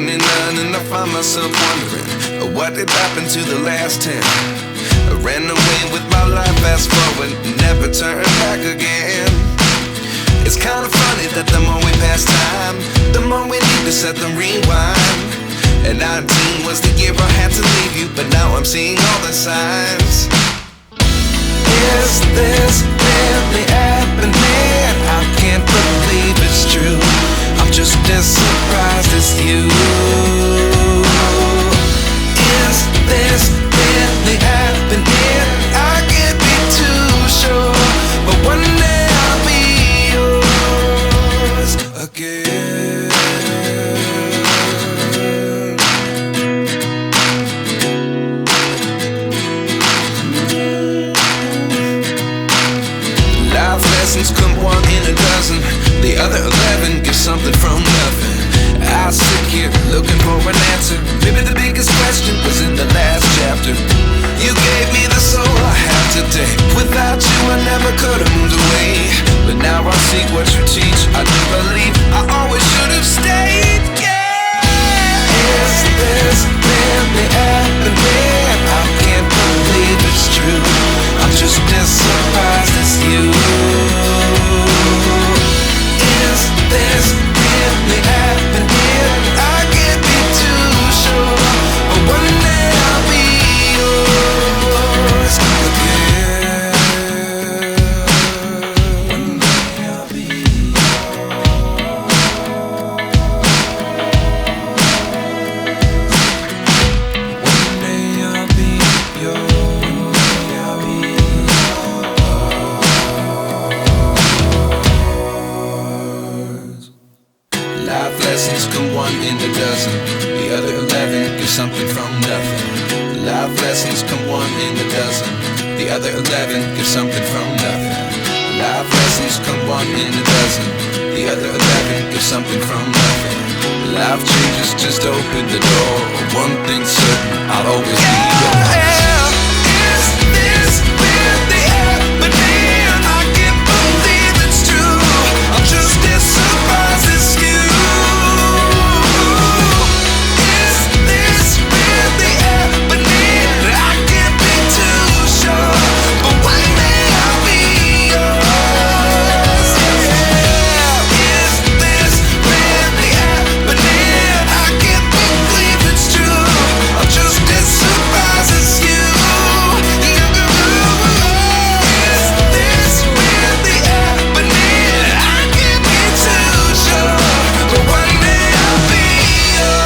29 and I find myself wondering what did happen to the last 10. I ran away with my life, fast forward, never turn back again. It's kinda funny that the more we pass time, the more we need to set the rewind. And 19 was the year I had to leave you, but now I'm seeing all the signs. Is this really happening? I can't believe it's true. I'm just as surprised as you. Is this really happening? I can't be too sure, but one day I'll be yours again. Life lessons come one in a dozen. The other 11 get something from nothing. I sit here looking for an answer. Maybe the biggest question was in the last chapter. You gave me the soul I have today. Without you I never could have moved away. But now I see what you teach. I do believe I always should have stayed. Yeah. Is this really happening? I can't believe it's true. I'm just as surprised as you. Is this really happening? I can't be too sure, but one day I'll be yours again. One day I'll be yours. One day I'll be yours. I'll be yours. Life lessons come one in a dozen. The other 11 get something from nothing. Life lessons come one in a dozen. The other 11 get something from nothing. Life lessons come one in a dozen. The other 11 get something from nothing. Life changes just open the door. One thing's certain, I'll always be yours. Is this really happening? I can't believe it's true. I'm just as surprised as you. Is this really happening? I can't be too sure, but one day I'll be yours. Yeah. Is this really happening? I can't believe it's true. I'm just as surprised as you. Is this really happening? I can't be too sure, but one day I'll be yours.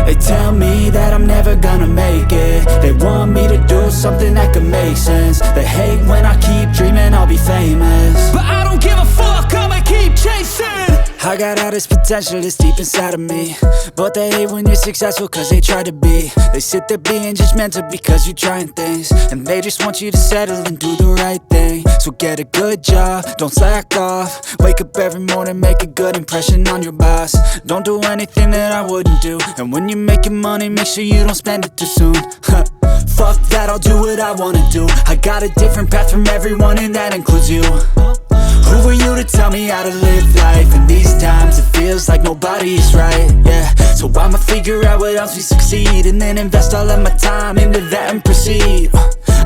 They tell me that I'm never gonna make it. They want me to do something that could make sense. They hate when I keep dreaming I'll be famous, but I don't give a fuck, I'ma keep chasing. I got all this potential that's deep inside of me, but they hate when you're successful cause they try to be. They sit there being judgmental because you're trying things, and they just want you to settle and do the right thing. So get a good job, don't slack off. Wake up every morning, make a good impression on your boss. Don't do anything that I wouldn't do, and when you're making money, make sure you don't spend it too soon. Fuck that, I'll do what I wanna do. I got a different path from everyone, and that includes you. Who are you to tell me how to live life? In these times it feels like nobody is right, yeah. So I'ma figure out what else we succeed, and then invest all of my time into that and proceed.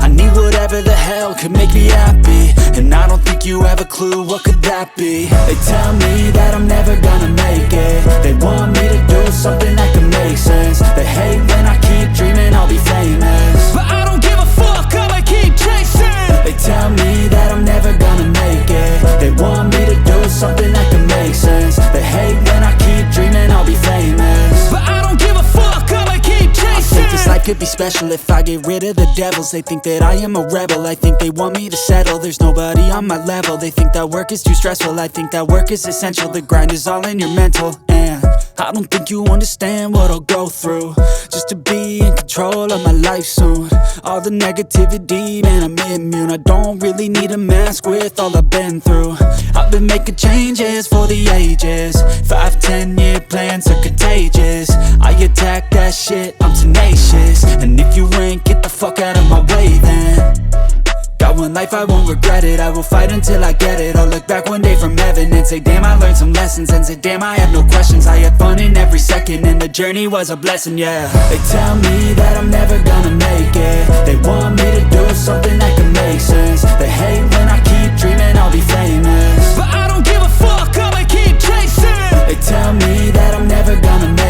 I need whatever the hell could make me happy, and I don't think you have a clue what could that be. They tell me that I'm never gonna make it. They want me to do something that could make sense. They hate when I keep dreaming I'll be famous, but I don't give a fuck, I'ma keep chasing. They tell me that I'm never gonna make it. They want me to do something that can make sense. They hate when I keep dreaming I'll be famous, but I don't give a fuck, I'ma keep chasing. I think this life could be special if I get rid of the devils. They think that I am a rebel, I think they want me to settle. There's nobody on my level. They think that work is too stressful, I think that work is essential. The grind is all in your mental, and I don't think you understand what I'll go through just to be in control of my life soon. All the negativity, man, I'm immune. I don't really need a mask with all I've been through. I've been making changes for the ages. 5-10 year plans are contagious. I attack that shit, I'm tenacious. And if you ain't, get the fuck out of my way then. Got one life, I won't regret it. I will fight until I get it. I'll look back one day from heaven and say, damn, I learned some lessons. And say, damn, I had no questions. I had fun in every second, and the journey was a blessing, yeah. They tell me that I'm never gonna make it. They want me to do something that can make sense. They hate when I keep dreaming I'll be famous, but I don't give a fuck, I'ma keep chasing. They tell me that I'm never gonna make